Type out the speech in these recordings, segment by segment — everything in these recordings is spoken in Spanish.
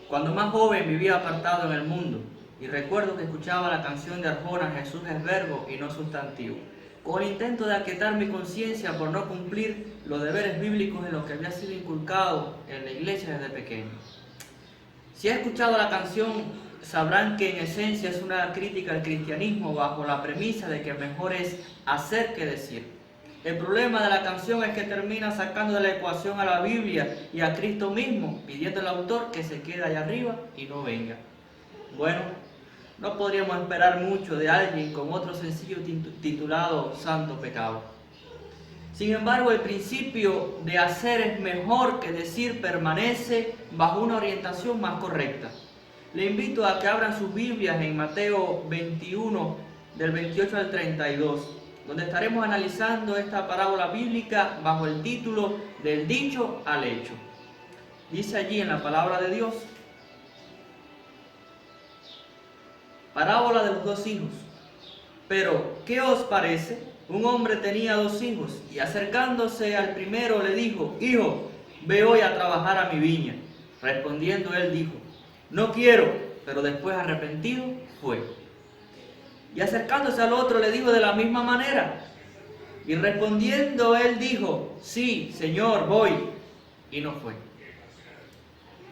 Cuando más joven vivía apartado en el mundo y recuerdo que escuchaba la canción de Arjona, Jesús es verbo y no sustantivo, con el intento de aquietar mi conciencia por no cumplir los deberes bíblicos en los que había sido inculcado en la iglesia desde pequeño. Si han escuchado la canción, sabrán que en esencia es una crítica al cristianismo bajo la premisa de que mejor es hacer que decir. El problema de la canción es que termina sacando de la ecuación a la Biblia y a Cristo mismo, pidiendo al autor que se quede allá arriba y no venga. Bueno, no podríamos esperar mucho de alguien con otro sencillo titulado Santo Pecado. Sin embargo, el principio de hacer es mejor que decir permanece bajo una orientación más correcta. Le invito a que abran sus Biblias en Mateo 21, del 28 al 32, donde estaremos analizando esta parábola bíblica bajo el título del dicho al hecho. Dice allí en la palabra de Dios: parábola de los dos hijos. Pero, ¿qué os parece? Un hombre tenía dos hijos, y acercándose al primero le dijo: Hijo, ve hoy a trabajar a mi viña. Respondiendo él dijo: No quiero, pero después arrepentido fue. Y acercándose al otro le dijo de la misma manera. Y respondiendo él dijo: Sí, Señor, voy. Y no fue.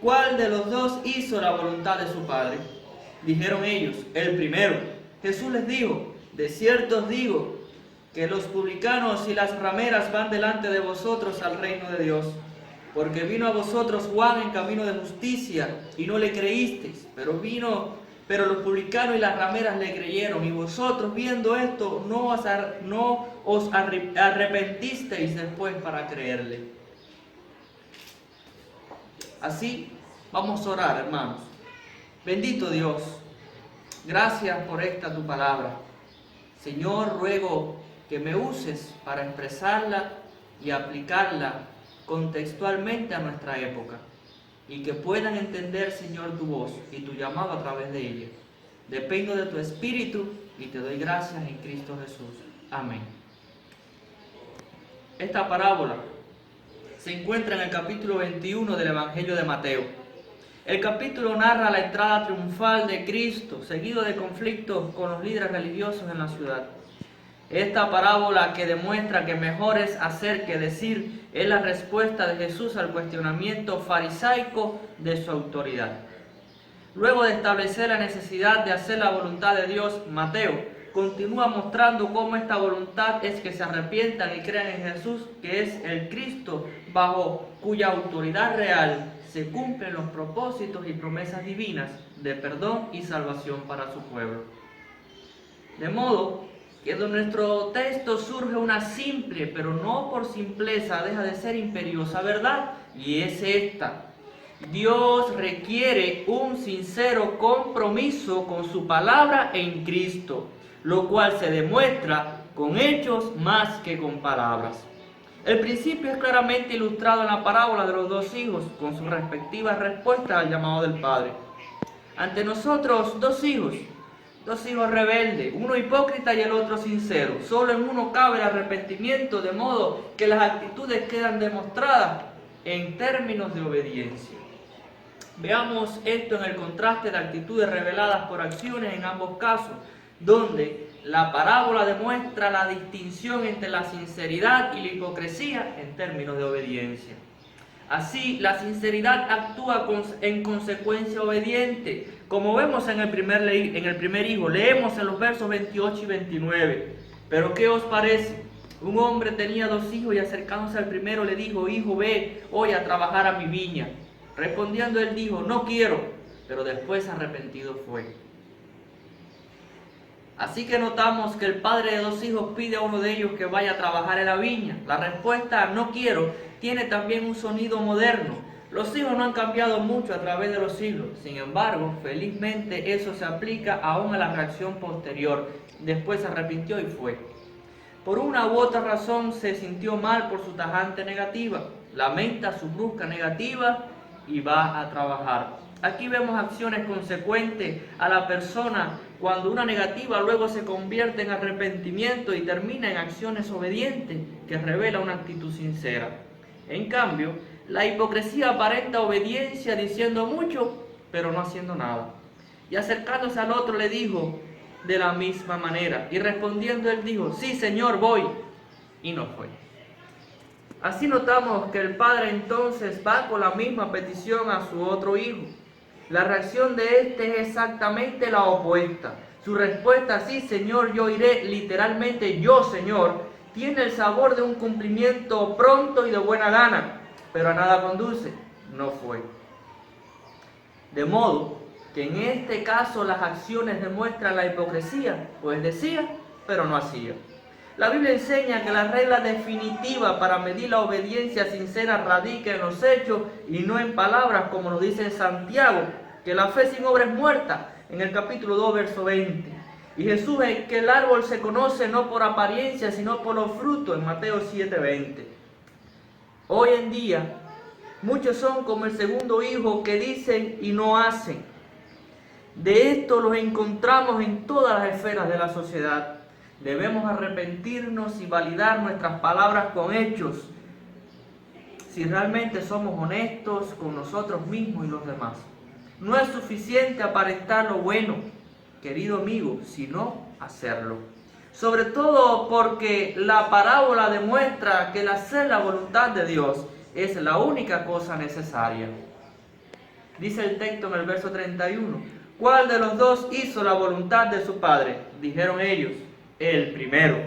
¿Cuál de los dos hizo la voluntad de su padre? Dijeron ellos: el primero. Jesús les dijo: de cierto os digo que los publicanos y las rameras van delante de vosotros al reino de Dios. Porque vino a vosotros Juan en camino de justicia y no le creísteis, pero los publicanos y las rameras le creyeron, y vosotros viendo esto no os arrepentisteis después para creerle. Así vamos a orar, hermanos. Bendito Dios, gracias por esta tu palabra. Señor, ruego que me uses para expresarla y aplicarla contextualmente a nuestra época, y que puedan entender, Señor, tu voz y tu llamado a través de ella. Dependo de tu Espíritu y te doy gracias en Cristo Jesús. Amén. Esta parábola se encuentra en el capítulo 21 del Evangelio de Mateo. El capítulo narra la entrada triunfal de Cristo, seguido de conflictos con los líderes religiosos en la ciudad. Esta parábola, que demuestra que mejor es hacer que decir, es la respuesta de Jesús al cuestionamiento farisaico de su autoridad. Luego de establecer la necesidad de hacer la voluntad de Dios, Mateo continúa mostrando cómo esta voluntad es que se arrepientan y crean en Jesús, que es el Cristo, bajo cuya autoridad real se cumplen los propósitos y promesas divinas de perdón y salvación para su pueblo. De modo que de nuestro texto surge una simple, pero no por simpleza deja de ser imperiosa verdad, y es esta: Dios requiere un sincero compromiso con su palabra en Cristo, lo cual se demuestra con hechos más que con palabras. El principio es claramente ilustrado en la parábola de los dos hijos, con sus respectivas respuestas al llamado del Padre. Ante nosotros, dos hijos rebeldes, uno hipócrita y el otro sincero. Solo en uno cabe el arrepentimiento, de modo que las actitudes quedan demostradas en términos de obediencia. Veamos esto en el contraste de actitudes reveladas por acciones en ambos casos, donde la parábola demuestra la distinción entre la sinceridad y la hipocresía en términos de obediencia. Así, la sinceridad actúa en consecuencia obediente, como vemos en el primer hijo. Leemos en los versos 28 y 29. Pero ¿qué os parece? Un hombre tenía dos hijos y acercándose al primero le dijo: Hijo, ve hoy a trabajar a mi viña. Respondiendo él dijo: No quiero, pero después arrepentido fue. Así que notamos que el padre de dos hijos pide a uno de ellos que vaya a trabajar en la viña. La respuesta "no quiero" tiene también un sonido moderno. Los hijos no han cambiado mucho a través de los siglos. Sin embargo, felizmente eso se aplica aún a la reacción posterior. Después se arrepintió y fue. Por una u otra razón se sintió mal por su tajante negativa. Lamenta su brusca negativa y va a trabajar. Aquí vemos acciones consecuentes a la persona cuando una negativa luego se convierte en arrepentimiento y termina en acciones obedientes que revela una actitud sincera. En cambio, la hipocresía aparenta obediencia diciendo mucho, pero no haciendo nada. Y acercándose al otro le dijo de la misma manera. Y respondiendo él dijo, sí, Señor, voy. Y no fue. Así notamos que el padre entonces va con la misma petición a su otro hijo. La reacción de este es exactamente la opuesta. Su respuesta, sí, Señor, yo iré, literalmente, yo, Señor, tiene el sabor de un cumplimiento pronto y de buena gana, pero a nada conduce. No fue. De modo que en este caso las acciones demuestran la hipocresía, pues decía, pero no hacía. La Biblia enseña que la regla definitiva para medir la obediencia sincera radica en los hechos y no en palabras, como nos dice Santiago, que la fe sin obra es muerta, en el capítulo 2, verso 20. Y Jesús es que el árbol se conoce no por apariencia, sino por los frutos, en Mateo 7:20. Hoy en día, muchos son como el segundo hijo que dicen y no hacen. De esto los encontramos en todas las esferas de la sociedad. Debemos arrepentirnos y validar nuestras palabras con hechos, si realmente somos honestos con nosotros mismos y los demás. No es suficiente aparentar lo bueno, querido amigo, sino hacerlo. Sobre todo porque la parábola demuestra que el hacer la voluntad de Dios es la única cosa necesaria. Dice el texto en el verso 31, ¿cuál de los dos hizo la voluntad de su padre? Dijeron ellos, el primero.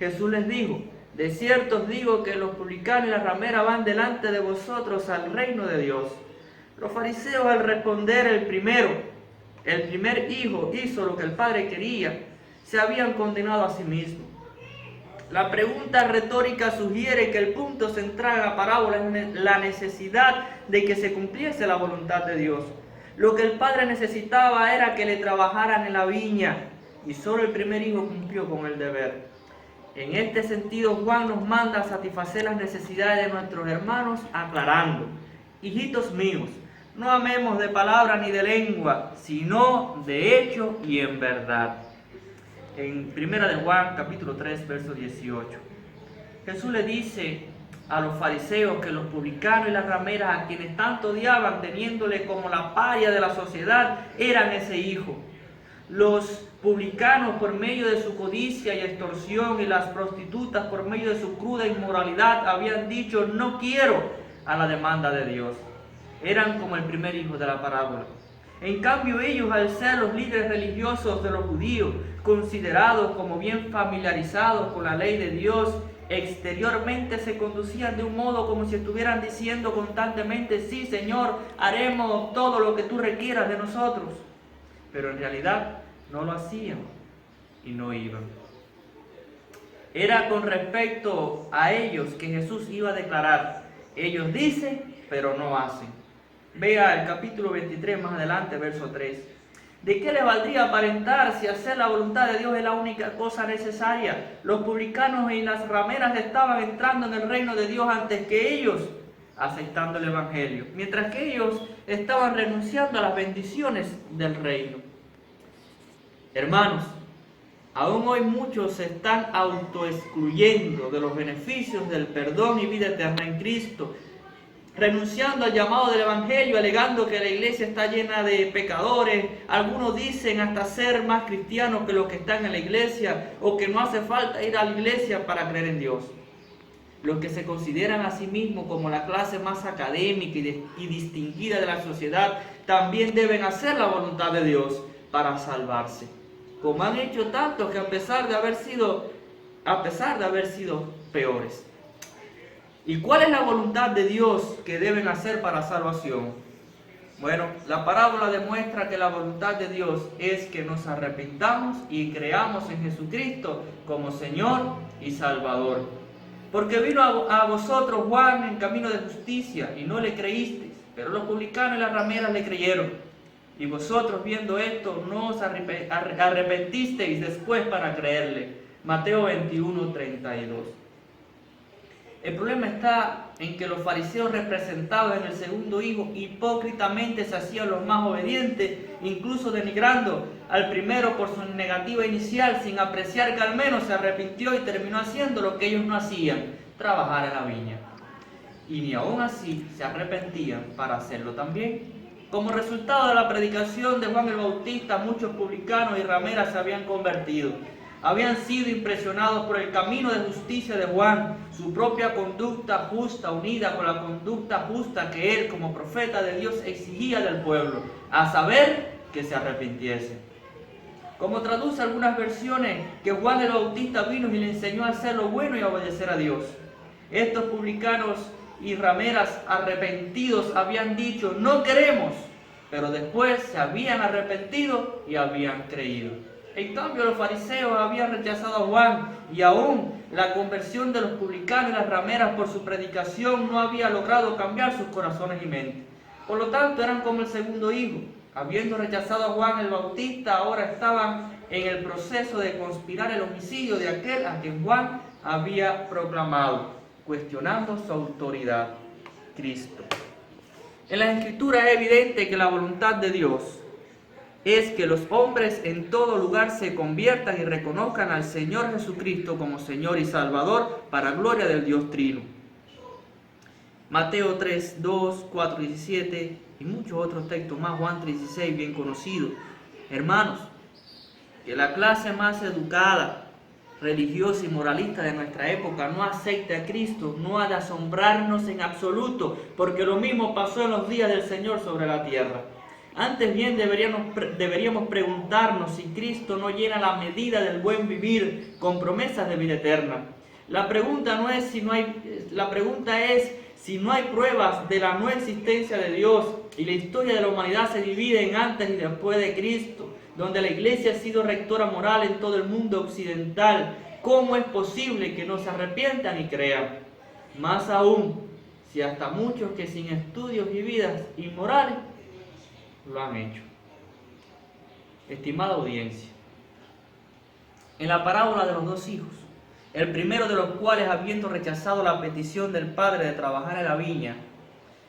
Jesús les dijo, de cierto os digo que los publicanos y las rameras van delante de vosotros al reino de Dios. Los fariseos, al responder el primer hijo hizo lo que el padre quería, se habían condenado a sí mismos. La pregunta retórica sugiere que el punto central de la parábola es la necesidad de que se cumpliese la voluntad de Dios. Lo que el padre necesitaba era que le trabajaran en la viña, y solo el primer hijo cumplió con el deber. En este sentido, Juan nos manda a satisfacer las necesidades de nuestros hermanos, aclarando, hijitos míos, no amemos de palabra ni de lengua, sino de hecho y en verdad. En 1 de Juan, capítulo 3, verso 18. Jesús le dice a los fariseos que los publicanos y las rameras, a quienes tanto odiaban, teniéndole como la paria de la sociedad, eran ese hijo. Los publicanos, por medio de su codicia y extorsión, y las prostitutas, por medio de su cruda inmoralidad, habían dicho, no quiero, a la demanda de Dios. Eran como el primer hijo de la parábola. En cambio, ellos, al ser los líderes religiosos de los judíos, considerados como bien familiarizados con la ley de Dios, exteriormente se conducían de un modo como si estuvieran diciendo constantemente, sí, Señor, haremos todo lo que tú requieras de nosotros. Pero en realidad no lo hacían y no iban. Era con respecto a ellos que Jesús iba a declarar, ellos dicen, pero no hacen. Vea el capítulo 23 más adelante, verso 3. ¿De qué les valdría aparentar si hacer la voluntad de Dios es la única cosa necesaria? Los publicanos y las rameras estaban entrando en el reino de Dios antes que ellos, aceptando el Evangelio, mientras que ellos estaban renunciando a las bendiciones del reino. Hermanos, aún hoy muchos se están autoexcluyendo de los beneficios del perdón y vida eterna en Cristo, renunciando al llamado del Evangelio, alegando que la iglesia está llena de pecadores. Algunos dicen hasta ser más cristianos que los que están en la iglesia, o que no hace falta ir a la iglesia para creer en Dios. Los que se consideran a sí mismos como la clase más académica y distinguida de la sociedad, también deben hacer la voluntad de Dios para salvarse, como han hecho tantos que a pesar de haber sido peores. ¿Y cuál es la voluntad de Dios que deben hacer para salvación? Bueno, la parábola demuestra que la voluntad de Dios es que nos arrepintamos y creamos en Jesucristo como Señor y Salvador. Porque vino a vosotros Juan en camino de justicia y no le creísteis, pero los publicanos y las rameras le creyeron. Y vosotros, viendo esto, no os arrepentisteis después para creerle. Mateo 21:32. El problema está en que los fariseos, representados en el segundo hijo, hipócritamente se hacían los más obedientes, incluso denigrando al primero por su negativa inicial, sin apreciar que al menos se arrepintió y terminó haciendo lo que ellos no hacían, trabajar en la viña. Y ni aún así se arrepentían para hacerlo también. Como resultado de la predicación de Juan el Bautista, muchos publicanos y rameras se habían convertido. Habían sido impresionados por el camino de justicia de Juan, su propia conducta justa unida con la conducta justa que él, como profeta de Dios, exigía del pueblo, a saber, que se arrepintiese. Como traduce algunas versiones, que Juan el Bautista vino y le enseñó a hacer lo bueno y a obedecer a Dios. Estos publicanos y rameras arrepentidos habían dicho, no queremos, pero después se habían arrepentido y habían creído. En cambio, los fariseos habían rechazado a Juan y aún la conversión de los publicanos y las rameras por su predicación no había logrado cambiar sus corazones y mentes. Por lo tanto, eran como el segundo hijo. Habiendo rechazado a Juan el Bautista, ahora estaban en el proceso de conspirar el homicidio de aquel a quien Juan había proclamado, cuestionando su autoridad, Cristo. En las Escrituras es evidente que la voluntad de Dios es que los hombres en todo lugar se conviertan y reconozcan al Señor Jesucristo como Señor y Salvador para gloria del Dios Trino. Mateo 3, 2, 4, 17 y muchos otros textos más, Juan 3, 16, bien conocidos. Hermanos, que la clase más educada, religiosa y moralista de nuestra época no acepte a Cristo, no ha de asombrarnos en absoluto, porque lo mismo pasó en los días del Señor sobre la tierra. Antes bien deberíamos preguntarnos si Cristo no llena la medida del buen vivir con promesas de vida eterna. La pregunta es si no hay pruebas de la no existencia de Dios, y la historia de la humanidad se divide en antes y después de Cristo, donde la Iglesia ha sido rectora moral en todo el mundo occidental. ¿Cómo es posible que no se arrepientan y crean? Más aún, si hasta muchos que sin estudios y vidas inmorales lo han hecho. Estimada audiencia, en la parábola de los dos hijos, el primero de los cuales, habiendo rechazado la petición del padre de trabajar en la viña,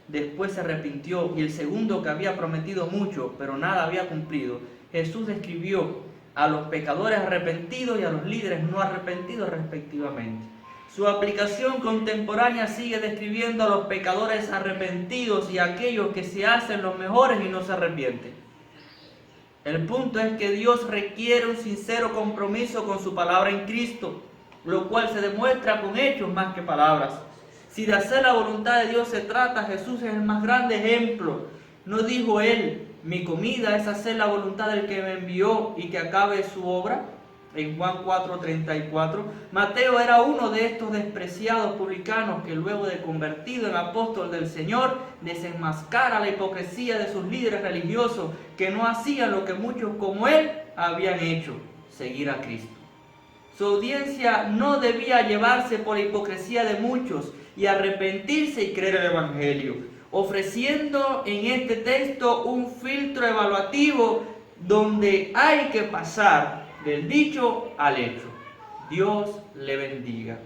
después se arrepintió, y el segundo, que había prometido mucho, pero nada había cumplido, Jesús describió a los pecadores arrepentidos y a los líderes no arrepentidos respectivamente. Su aplicación contemporánea sigue describiendo a los pecadores arrepentidos y a aquellos que se hacen los mejores y no se arrepienten. El punto es que Dios requiere un sincero compromiso con su palabra en Cristo, lo cual se demuestra con hechos más que palabras. Si de hacer la voluntad de Dios se trata, Jesús es el más grande ejemplo. ¿No dijo él, mi comida es hacer la voluntad del que me envió y que acabe su obra? En Juan 4:34, Mateo era uno de estos despreciados publicanos que luego de convertido en apóstol del Señor, desenmascara la hipocresía de sus líderes religiosos que no hacían lo que muchos como él habían hecho, seguir a Cristo. Su audiencia no debía llevarse por la hipocresía de muchos y arrepentirse y creer el Evangelio, ofreciendo en este texto un filtro evaluativo donde hay que pasar del dicho al hecho. Dios le bendiga.